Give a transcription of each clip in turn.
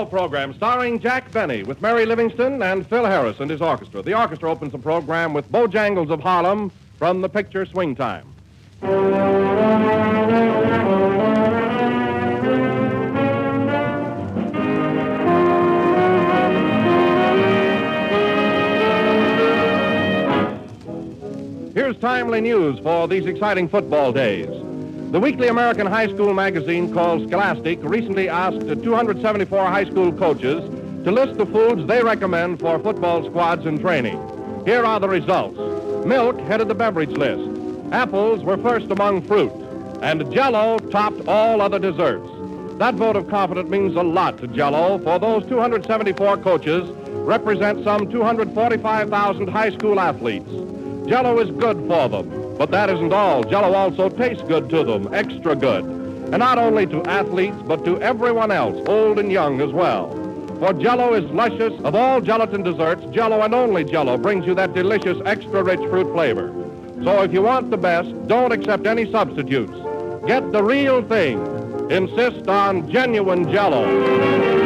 Fall program starring Jack Benny with Mary Livingston and Phil Harris and his orchestra. The orchestra opens the program with Bojangles of Harlem from the picture Swing Time. Here's timely news for these exciting football days. The weekly American high school magazine called Scholastic recently asked 274 high school coaches to list the foods they recommend for football squads in training. Here are the results. Milk headed the beverage list. Apples were first among fruit. And Jell-O topped all other desserts. That vote of confidence means a lot to Jell-O, for those 274 coaches represent some 245,000 high school athletes. Jell-O is good for them. But that isn't all. Jell-O also tastes good to them, extra good. And not only to athletes, but to everyone else, old and young as well. For Jell-O is luscious. Of all gelatin desserts, Jell-O and only Jell-O brings you that delicious, extra-rich fruit flavor. So if you want the best, don't accept any substitutes. Get the real thing. Insist on genuine Jell-O.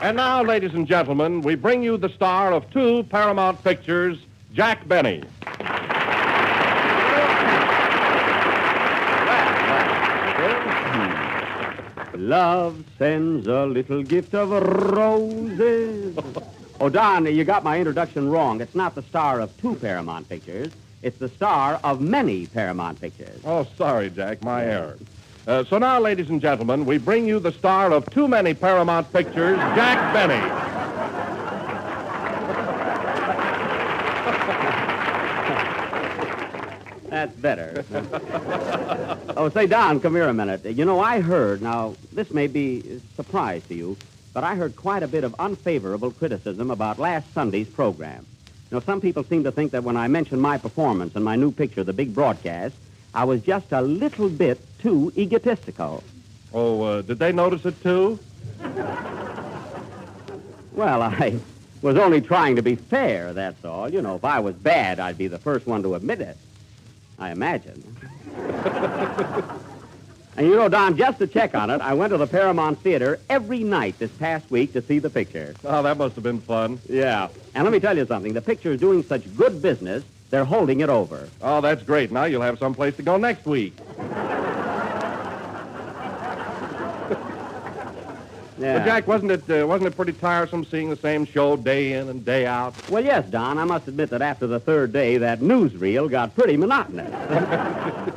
And now, ladies and gentlemen, we bring you the star of two Paramount pictures, Jack Benny. Love sends a little gift of roses. Oh, Don, you got my introduction wrong. It's not the star of two Paramount pictures. It's the star of many Paramount pictures. Oh, sorry, Jack, my error. So now, ladies and gentlemen, we bring you the star of too many Paramount pictures, Jack Benny. That's better. Oh, say, Don, come here a minute. You know, I heard, now, this may be a surprise to you, but I heard quite a bit of unfavorable criticism about last Sunday's program. You know, some people seem to think that when I mentioned my performance in my new picture, The Big Broadcast, I was just a little bit too egotistical. Oh, did they notice it, too? Well, I was only trying to be fair, that's all. You know, if I was bad, I'd be the first one to admit it. I imagine. And you know, Don, just to check on it, I went to the Paramount Theater every night this past week to see the picture. Oh, that must have been fun. Yeah. And let me tell you something. The picture is doing such good business, they're holding it over. Oh, that's great. Now you'll have some place to go next week. Yeah. But, Jack, wasn't it pretty tiresome seeing the same show day in and day out? Well, yes, Don. I must admit that after the third day, that newsreel got pretty monotonous.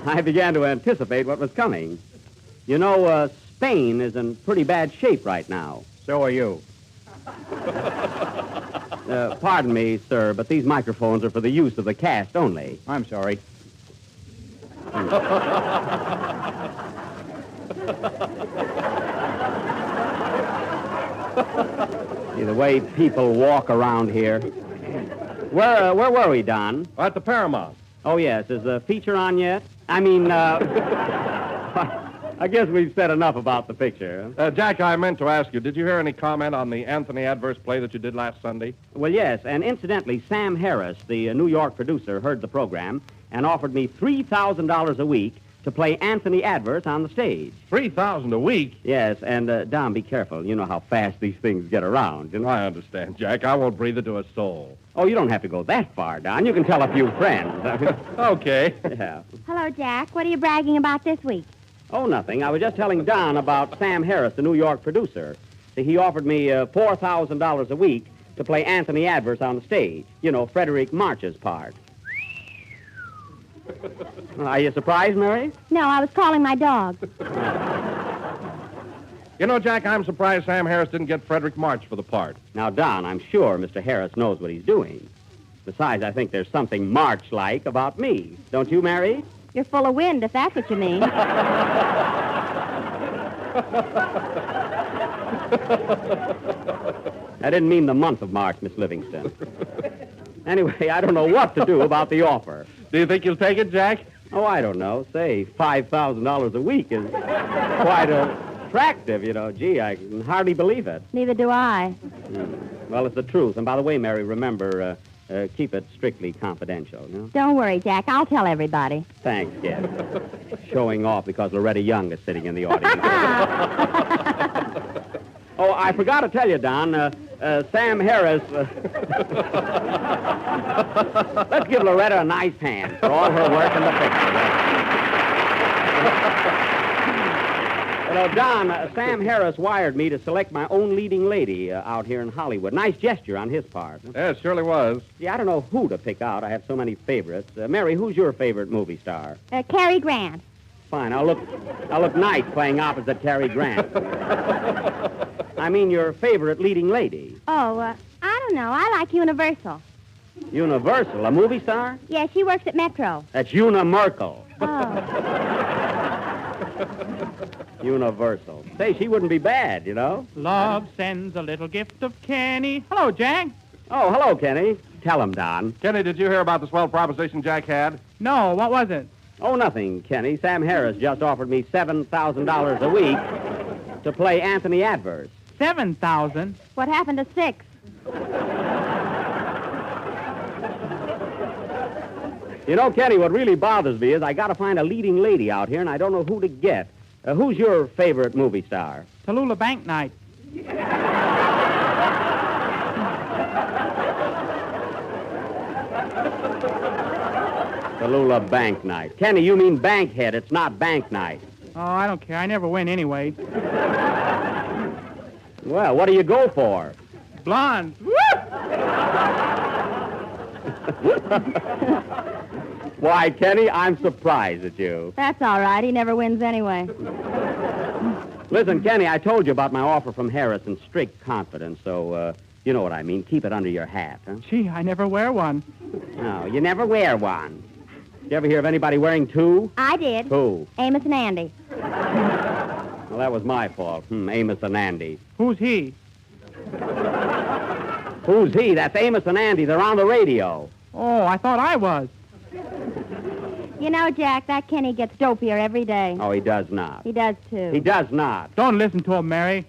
I began to anticipate what was coming. You know, Spain is in pretty bad shape right now. So are you. Pardon me, sir, but these microphones are for the use of the cast only. I'm sorry. See, the way people walk around here. Where were we, Don? At the Paramount. Oh, yes. Is the feature on yet? I mean, I guess we've said enough about the picture. Jack, I meant to ask you, did you hear any comment on the Anthony Adverse play that you did last Sunday? Well, yes, and incidentally, Sam Harris, the New York producer, heard the program and offered me $3,000 a week to play Anthony Adverse on the stage. $3,000 a week? Yes, and, Don, be careful. You know how fast these things get around. You know? I understand, Jack. I won't breathe it to a soul. Oh, you don't have to go that far, Don. You can tell a few friends. Okay. Yeah. Hello, Jack. What are you bragging about this week? Oh, nothing. I was just telling Don about Sam Harris, the New York producer. See, he offered me $4,000 a week to play Anthony Adverse on the stage. You know, Frederick March's part. Are you surprised, Mary? No, I was calling my dog. You know, Jack, I'm surprised Sam Harris didn't get Frederick March for the part. Now, Don, I'm sure Mr. Harris knows what he's doing. Besides, I think there's something March-like about me. Don't you, Mary? You're full of wind, if that's what you mean. I didn't mean the month of March, Miss Livingston. Anyway, I don't know what to do about the offer. Do you think you'll take it, Jack? Oh, I don't know. Say, $5,000 a week is quite attractive, you know. Gee, I can hardly believe it. Neither do I. Well, it's the truth. And by the way, Mary, remember, keep it strictly confidential, you know? Don't worry, Jack. I'll tell everybody. Thanks, kid. Showing off because Loretta Young is sitting in the audience. Oh, I forgot to tell you, Don, Sam Harris... Let's give Loretta a nice hand for all her work in the picture. You know, Don, Sam Harris wired me to select my own leading lady out here in Hollywood. Nice gesture on his part. Yeah, it surely was. See, I don't know who to pick out. I have so many favorites. Mary, who's your favorite movie star? Cary Grant. Fine. I'll look nice playing opposite Cary Grant. I mean, your favorite leading lady. Oh, I don't know. I like Universal. Universal, a movie star? Yeah, she works at Metro. That's Una Merkel. Oh. Universal. Say, she wouldn't be bad, you know? Love sends a little gift of candy. Hello, Jack. Oh, hello, Kenny. Tell him, Don. Kenny, did you hear about the swell proposition Jack had? No, what was it? Oh, nothing, Kenny. Sam Harris just offered me $7,000 a week to play Anthony Adverse. 7,000. What happened to 6? You know, Kenny, what really bothers me is I got to find a leading lady out here, and I don't know who to get. Who's your favorite movie star? Tallulah Bank Night. Tallulah Bank Night. Kenny, you mean Bankhead. It's not Bank Night. Oh, I don't care. I never win anyway. Well, what do you go for? Blonde. Why, Kenny, I'm surprised at you. That's all right. He never wins anyway. Listen, Kenny, I told you about my offer from Harris in strict confidence, so, you know what I mean. Keep it under your hat, huh? Gee, I never wear one. No, you never wear one. You ever hear of anybody wearing two? I did. Who? Amos and Andy. Well, that was my fault. Amos and Andy. Who's he? Who's he? That's Amos and Andy. They're on the radio. Oh, I thought I was. You know, Jack, that Kenny gets dopier every day. Oh, he does not. He does, too. He does not. Don't listen to him, Mary.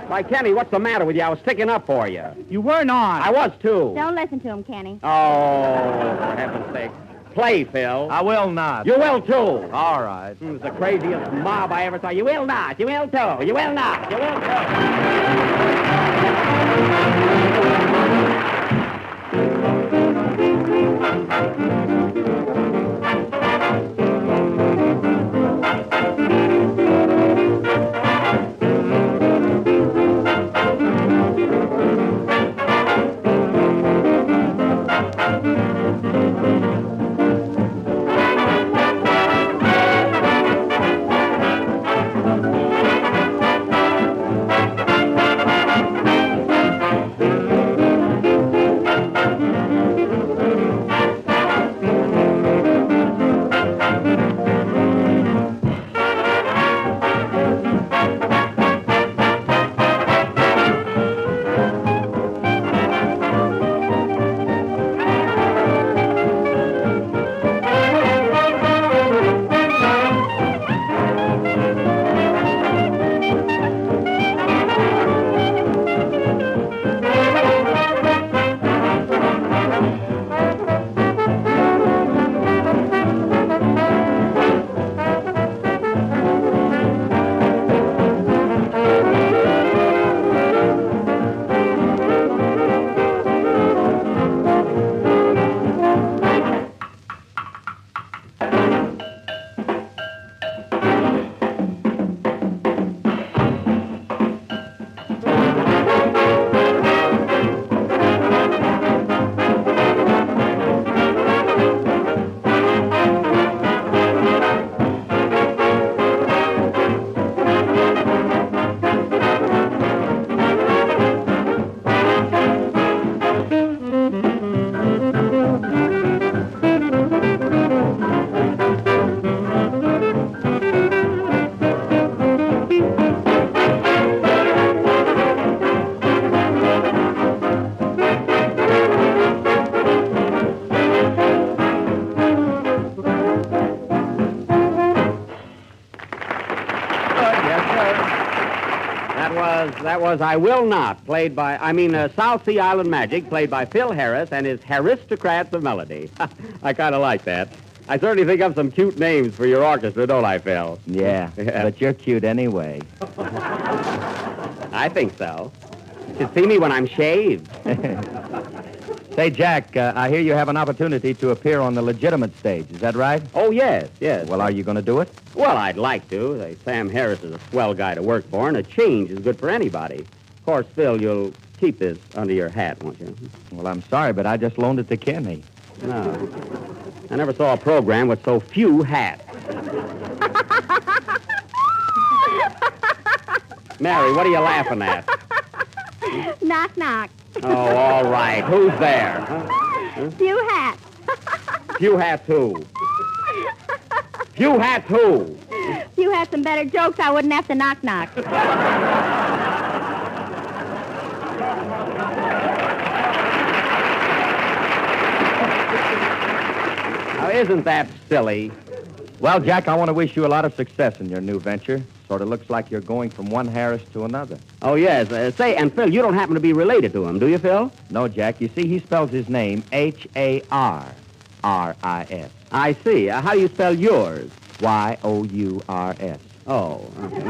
Why, Kenny, what's the matter with you? I was sticking up for you. You were not. I was, too. Don't listen to him, Kenny. Oh, for heaven's sake. Play, Phil. I will not. You will, too. All right. It's the craziest mob I ever saw. You will not. You will, too. You will not. You will, too. That was I Will Not, South Sea Island Magic, played by Phil Harris and his Aristocrats of Melody. I kind of like that. I certainly think of some cute names for your orchestra, don't I, Phil? Yeah, but you're cute anyway. I think so. You should see me when I'm shaved. Say, Jack, I hear you have an opportunity to appear on the legitimate stage. Is that right? Oh, yes. Well, are you going to do it? Well, I'd like to. Sam Harris is a swell guy to work for, and a change is good for anybody. Of course, Phil, you'll keep this under your hat, won't you? Well, I'm sorry, but I just loaned it to Kenny. No. I never saw a program with so few hats. Mary, what are you laughing at? Knock, knock. Oh, all right. Who's there? Huh? Few hats. Few hats who? Few hats who? If you had some better jokes, I wouldn't have to knock, knock. Now, isn't that silly? Well, Jack, I want to wish you a lot of success in your new venture. Sort of looks like you're going from one Harris to another. Oh, yes. And Phil, you don't happen to be related to him, do you, Phil? No, Jack. You see, he spells his name Harris. I see. How do you spell yours? Yours. Oh. Okay.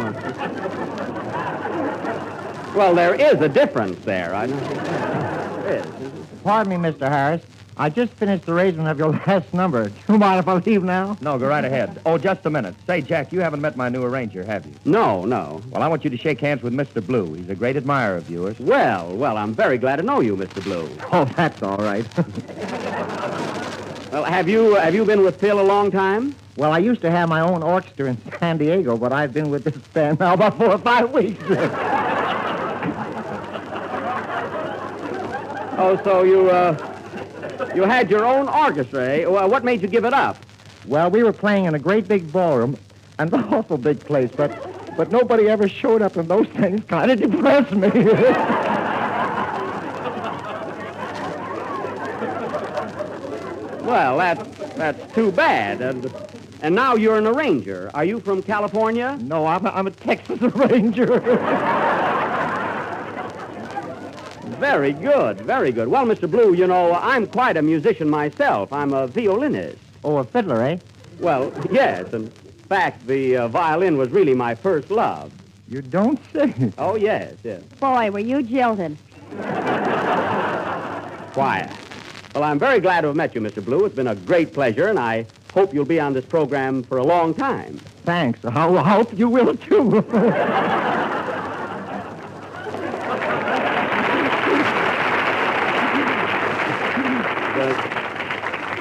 Well, there is a difference there. I know. There is. Pardon me, Mr. Harris. I just finished the arrangement of your last number. Do you mind if I leave now? No, go right ahead. Oh, just a minute. Say, Jack, you haven't met my new arranger, have you? No. Well, I want you to shake hands with Mr. Blue. He's a great admirer of yours. Well, I'm very glad to know you, Mr. Blue. Oh, that's all right. Well, have you been with Phil a long time? Well, I used to have my own orchestra in San Diego, but I've been with this band now about 4 or 5 weeks. Oh, so you had your own orchestra, eh? Well, what made you give it up? Well, we were playing in a great big ballroom, and an awful big place, but nobody ever showed up, and those things kind of depressed me. Well, that's too bad. And now you're an arranger. Are you from California? No, I'm a Texas arranger. Very good, very good. Well, Mr. Blue, you know, I'm quite a musician myself. I'm a violinist. Oh, a fiddler, eh? Well, yes. In fact, the violin was really my first love. You don't say. Oh, yes. Boy, were you jilted. Quiet. Well, I'm very glad to have met you, Mr. Blue. It's been a great pleasure, and I hope you'll be on this program for a long time. Thanks. I hope you will, too.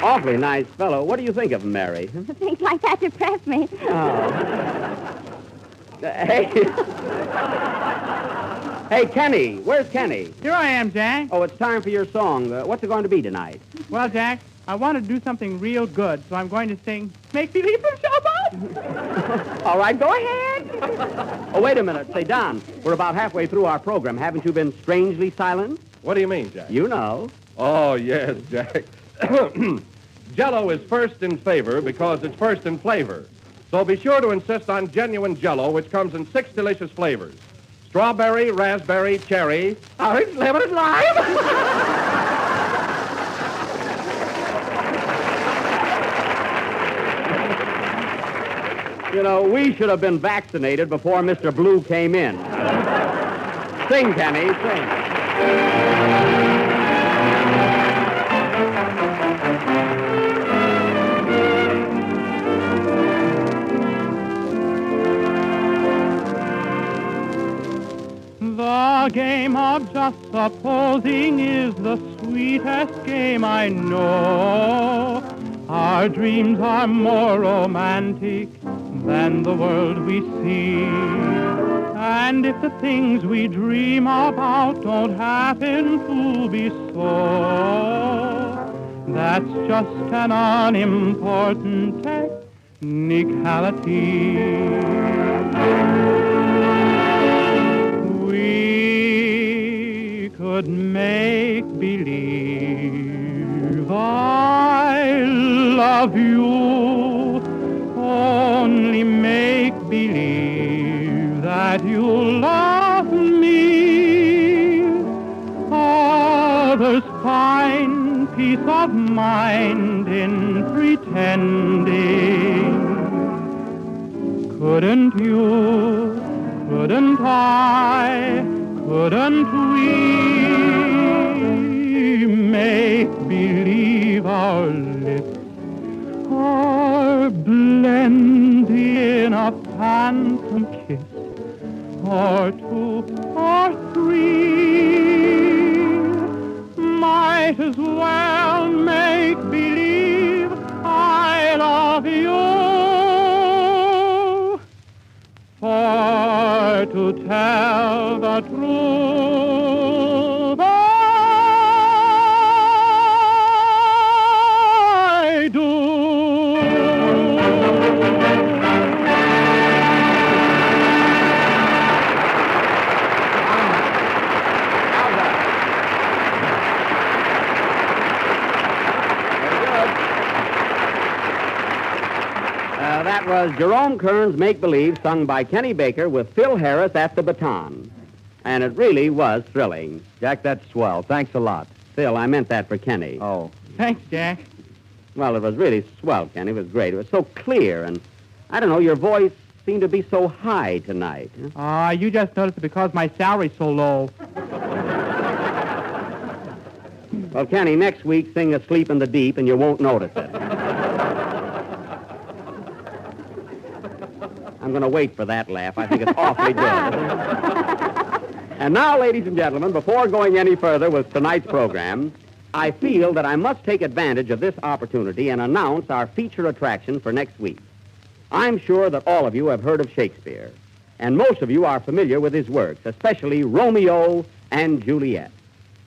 Awfully nice fellow. What do you think of him, Mary? Things like that depress me. Hey. Hey, Kenny. Where's Kenny? Here I am, Jack. Oh, it's time for your song. What's it going to be tonight? Well, Jack, I want to do something real good, so I'm going to sing Make Believe from Showboat. All right, go ahead. Oh, wait a minute. Say, Don, we're about halfway through our program. Haven't you been strangely silent? What do you mean, Jack? You know. Oh, yes, Jack. Jell-O is first in favor because it's first in flavor. So be sure to insist on genuine Jell-O, which comes in 6 delicious flavors. Strawberry, raspberry, cherry, orange, lemon, and lime. You know, we should have been vaccinated before Mr. Blue came in. Sing, Kenny, sing. The game of just supposing is the sweetest game I know. Our dreams are more romantic than the world we see. And if the things we dream about don't happen to be so, that's just an unimportant technicality. We could make believe I love you, only make believe that you love peace of mind in pretending. Couldn't you, couldn't I, couldn't we make believe our lips are blended in a phantom kiss, or two, or three? Might as well make believe I love you. For to tell the truth, I do. That was Jerome Kern's Make Believe, sung by Kenny Baker with Phil Harris at the baton. And it really was thrilling. Jack, that's swell. Thanks a lot. Phil, I meant that for Kenny. Oh. Thanks, Jack. Well, it was really swell, Kenny. It was great. It was so clear, and I don't know, your voice seemed to be so high tonight. You just noticed it because my salary's so low. Well, Kenny, next week sing Asleep in the Deep, and you won't notice it. I'm going to wait for that laugh. I think it's awfully good. And now, ladies and gentlemen, before going any further with tonight's program, I feel that I must take advantage of this opportunity and announce our feature attraction for next week. I'm sure that all of you have heard of Shakespeare, and most of you are familiar with his works, especially Romeo and Juliet.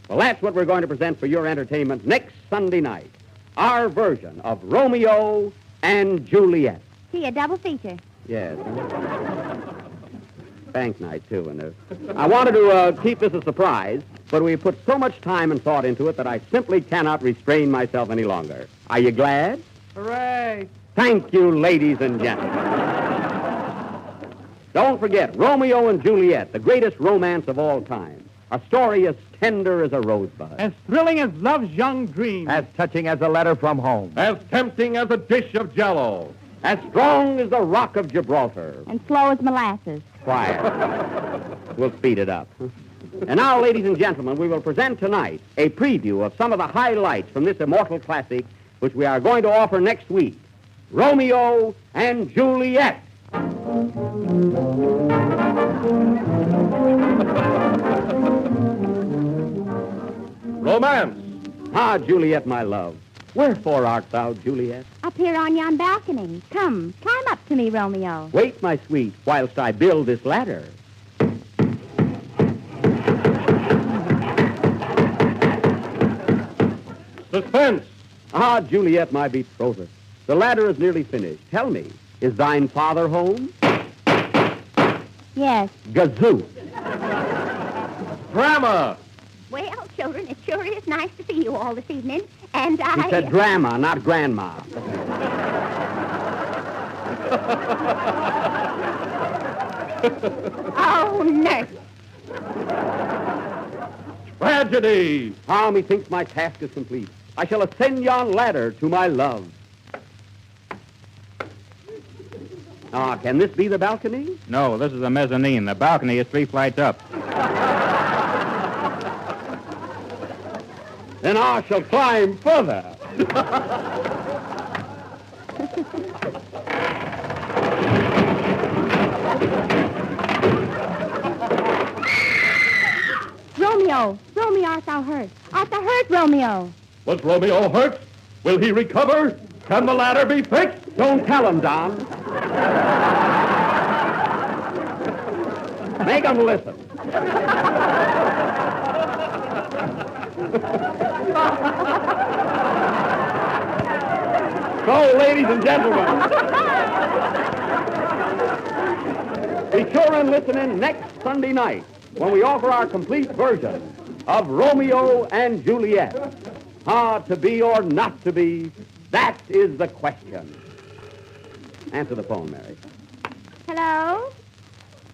Well, that's what we're going to present for your entertainment next Sunday night, our version of Romeo and Juliet. See, a double feature. Yes. Bank night, too. And I wanted to keep this a surprise, but we put so much time and thought into it that I simply cannot restrain myself any longer. Are you glad? Hooray! Thank you, ladies and gentlemen. Don't forget, Romeo and Juliet, the greatest romance of all time. A story as tender as a rosebud. As thrilling as love's young dream. As touching as a letter from home. As tempting as a dish of Jell-O. As strong as the Rock of Gibraltar. And slow as molasses. Quiet. We'll speed it up. And now, ladies and gentlemen, we will present tonight a preview of some of the highlights from this immortal classic, which we are going to offer next week. Romeo and Juliet. Romance. Ah, Juliet, my love. Wherefore art thou, Juliet? Up here on yon balcony. Come, climb up to me, Romeo. Wait, my sweet, whilst I build this ladder. Suspense. Ah, Juliet, my betrothed. The ladder is nearly finished. Tell me, is thine father home? Yes. Gazoo. Drama. Well, children, it sure is nice to see you all this evening. And I... He said grandma, not grandma. Oh, nurse. Tragedy. Ah, methinks my task is complete. I shall ascend yon ladder to my love. Ah, can this be the balcony? No, this is a mezzanine. The balcony is 3 flights up. Then I shall climb further. Romeo, art thou hurt? Art thou hurt, Romeo? Was Romeo hurt? Will he recover? Can the ladder be fixed? Don't tell him, Don. Make him listen. So, ladies and gentlemen, be sure and listen in next Sunday night when we offer our complete version of Romeo and Juliet. Ah, to be or not to be, that is the question. Answer the phone, Mary. Hello?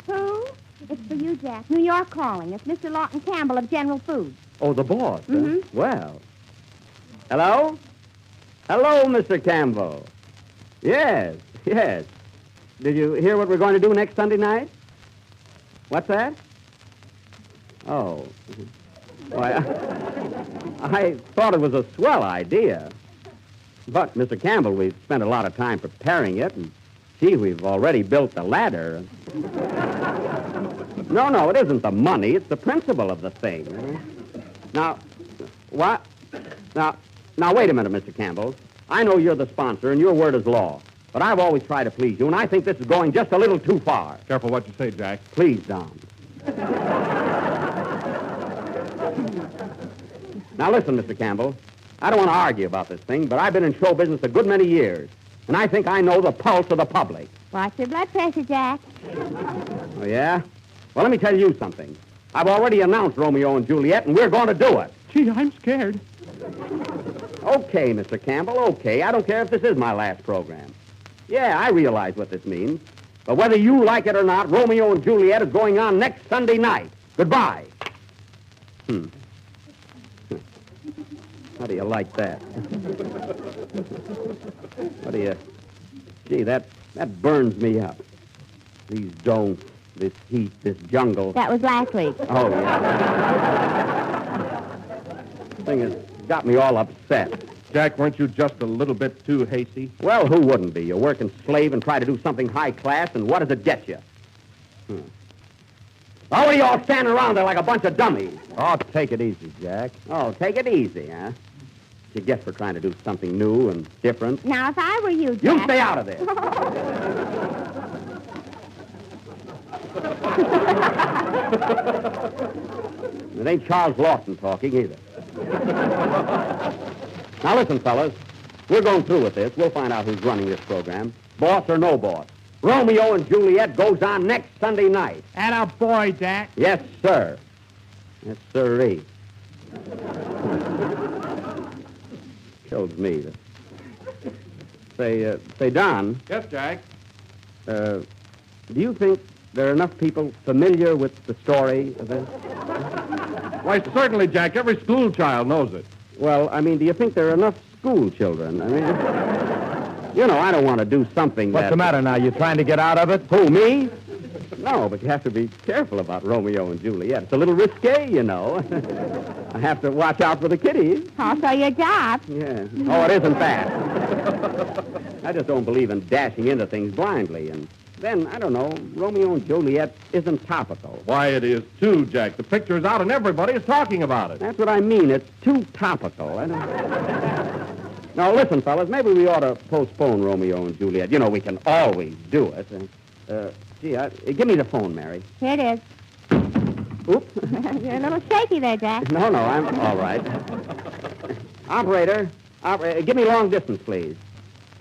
Who? It's for you, Jack. New York calling. It's Mr. Lawton Campbell of General Foods. Oh, the boss. Mhm. Well, Hello? Hello, Mr. Campbell. Yes, yes. Did you hear what we're going to do next Sunday night? What's that? Oh. Why, I thought it was a swell idea. But, Mr. Campbell, we've spent a lot of time preparing it, and, gee, we've already built the ladder. No, it isn't the money. It's the principle of the thing. Now, what? Now, wait a minute, Mr. Campbell. I know you're the sponsor, and your word is law. But I've always tried to please you, and I think this is going just a little too far. Careful what you say, Jack. Please, Don. Now, listen, Mr. Campbell. I don't want to argue about this thing, but I've been in show business a good many years, and I think I know the pulse of the public. Watch your blood pressure, Jack. Oh, yeah? Well, let me tell you something. I've already announced Romeo and Juliet, and we're going to do it. Gee, I'm scared. Okay, Mr. Campbell, okay. I don't care if this is my last program. Yeah, I realize what this means. But whether you like it or not, Romeo and Juliet is going on next Sunday night. Goodbye. How do you like that? What do you... Gee, that burns me up. These don'ts, this heat, this jungle. That was last week. Oh, yeah. This thing has got me all upset. Jack, weren't you just a little bit too hasty? Well, who wouldn't be? You work and slave and try to do something high class, and what does it get you? Oh, what are you all standing around there like a bunch of dummies? Oh, take it easy, Jack. Oh, take it easy, huh? You get for trying to do something new and different. Now, if I were you, Jack... You stay out of this. It ain't Charles Lawson talking either. Now, listen, fellas. We're going through with this. We'll find out who's running this program. Boss or no boss. Romeo and Juliet goes on next Sunday night. And a boy, Jack. Yes, sir. Yes, sirree. Kills me. Say, Don. Yes, Jack. Do you think there are enough people familiar with the story of this? Why, certainly, Jack. Every school child knows it. Well, I mean, do you think there are enough school children? I mean, you know, I don't want to do something What's the matter now? You trying to get out of it? Who, me? No, but you have to be careful about Romeo and Juliet. It's a little risque, you know. I have to watch out for the kiddies. Also your job. Yeah. Oh, it isn't that. I just don't believe in dashing into things blindly. And then, I don't know, Romeo and Juliet isn't topical. Why, it is, too, Jack. The picture's out and everybody is talking about it. That's what I mean. It's too topical. I don't... Now, listen, fellas, maybe we ought to postpone Romeo and Juliet. You know, we can always do it. Give me the phone, Mary. Here it is. Oops. You're a little shaky there, Jack. No, I'm all right. Operator, give me long distance, please.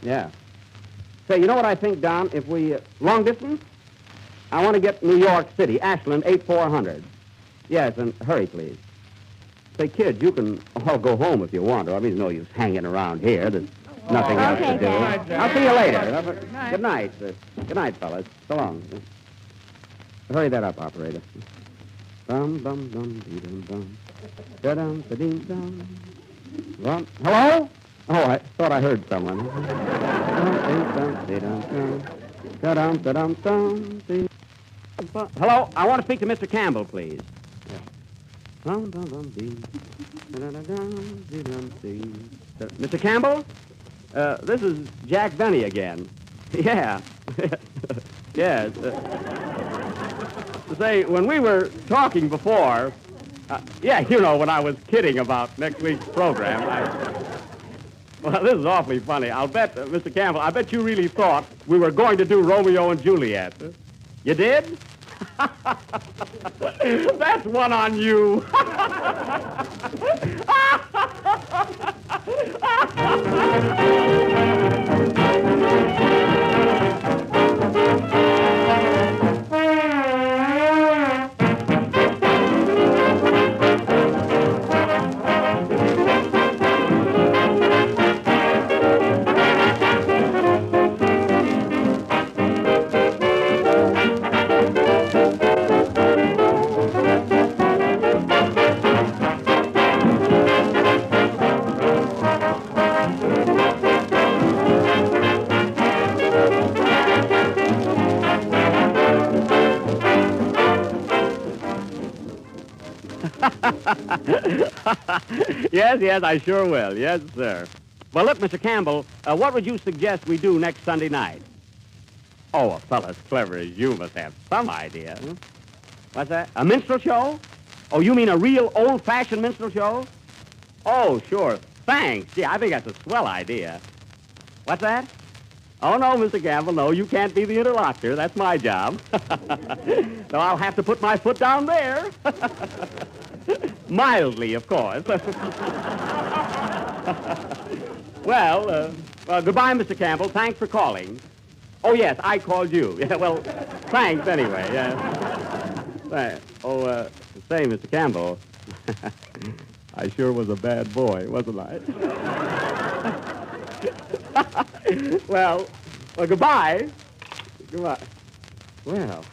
Yeah. Say, you know what I think, Don? If we... long distance? I want to get New York City, Ashland, 8400. Yes, and hurry, please. Say, kid, you can all go home if you want to. I mean, there's no use hanging around here. There's nothing else to do. Jack. I'll see you later. Good night. Good night, fellas. So long. Hurry that up, operator. Bum, bum, bum, dee, dum, bum. Da-dum, da-ding, dum. Bum. Hello? Oh, I thought I heard someone. Hello? I want to speak to Mr. Campbell, please. Mr. Campbell? This is Jack Benny again. Yeah. Yes. Say, when we were talking before, you know, when I was kidding about next week's program, well, this is awfully funny. I'll bet, Mr. Campbell, I bet you really thought we were going to do Romeo and Juliet. You did? That's one on you. Yes, I sure will. Yes, sir. Well, look, Mr. Campbell, what would you suggest we do next Sunday night? Oh, a fellow as clever as you must have some idea. Hmm? What's that? A minstrel show? Oh, you mean a real old-fashioned minstrel show? Oh, sure. Thanks. Gee, I think that's a swell idea. What's that? Oh, no, Mr. Campbell, no, you can't be the interlocutor. That's my job. So I'll have to put my foot down there. Mildly, of course. Well, goodbye, Mr. Campbell. Thanks for calling. Oh, yes, I called you. Yeah, well, thanks anyway. Say, Mr. Campbell, I sure was a bad boy, wasn't I? Well, goodbye. Goodbye. Well,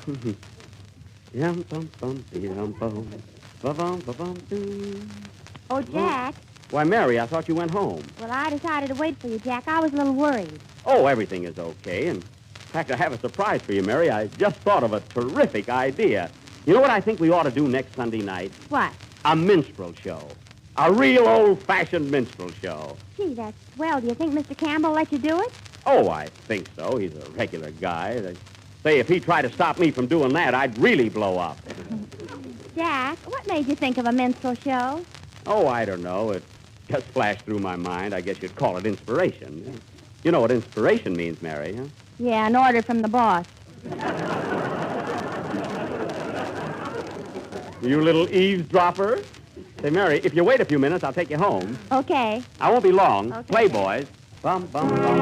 Oh, Jack. Why, Mary, I thought you went home. Well, I decided to wait for you, Jack. I was a little worried. Oh, everything is okay. And in fact, I have a surprise for you, Mary. I just thought of a terrific idea. You know what I think we ought to do next Sunday night? What? A minstrel show. A real old-fashioned minstrel show. Gee, that's swell. Do you think Mr. Campbell let you do it? Oh, I think so. He's a regular guy. They say if he tried to stop me from doing that, I'd really blow up. Jack, what made you think of a minstrel show? Oh, I don't know. It just flashed through my mind. I guess you'd call it inspiration. You know what inspiration means, Mary, huh? Yeah, an order from the boss. You little eavesdropper. Say, Mary, if you wait a few minutes, I'll take you home. Okay. I won't be long. Okay. Play, boys. Bum, bum, bum.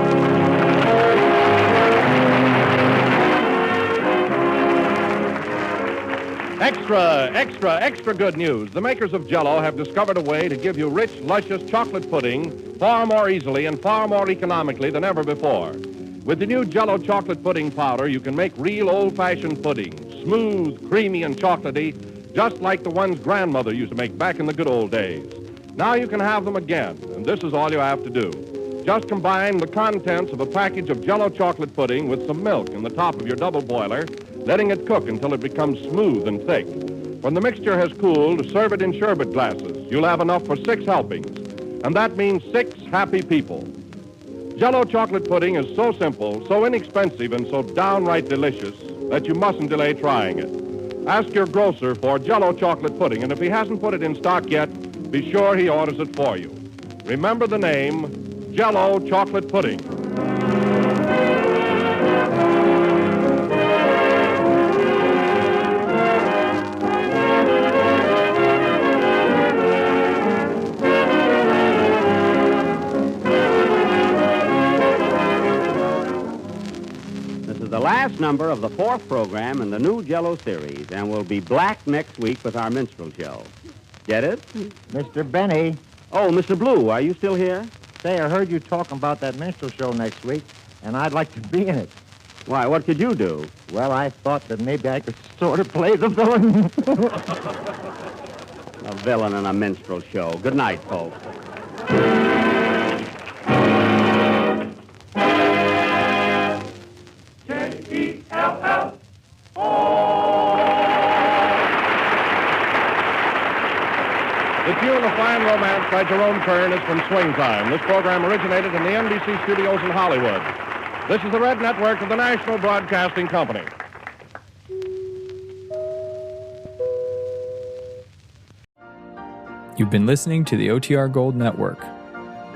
Extra good news. The makers of Jell-O have discovered a way to give you rich, luscious chocolate pudding far more easily and far more economically than ever before. With the new Jell-O chocolate pudding powder, you can make real old-fashioned pudding, smooth, creamy, and chocolatey, just like the ones Grandmother used to make back in the good old days. Now you can have them again, and this is all you have to do. Just combine the contents of a package of Jell-O chocolate pudding with some milk in the top of your double boiler, letting it cook until it becomes smooth and thick. When the mixture has cooled, serve it in sherbet glasses. You'll have enough for 6 helpings, and that means 6 happy people. Jell-O chocolate pudding is so simple, so inexpensive, and so downright delicious that you mustn't delay trying it. Ask your grocer for Jell-O chocolate pudding, and if he hasn't put it in stock yet, be sure he orders it for you. Remember the name, Jell-O chocolate pudding. The last number of the 4th program in the new Jell-O series, and we'll be black next week with our minstrel show. Get it? Mr. Benny. Oh, Mr. Blue, are you still here? Say, I heard you talking about that minstrel show next week, and I'd like to be in it. Why, what could you do? Well, I thought that maybe I could sort of play the villain. A villain in a minstrel show. Good night, folks. The tune of Fine Romance by Jerome Kern is from Swing Time. This program originated in the NBC studios in Hollywood. This is the Red Network of the National Broadcasting Company. You've been listening to the OTR Gold Network.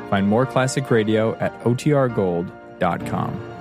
Find more classic radio at otrgold.com.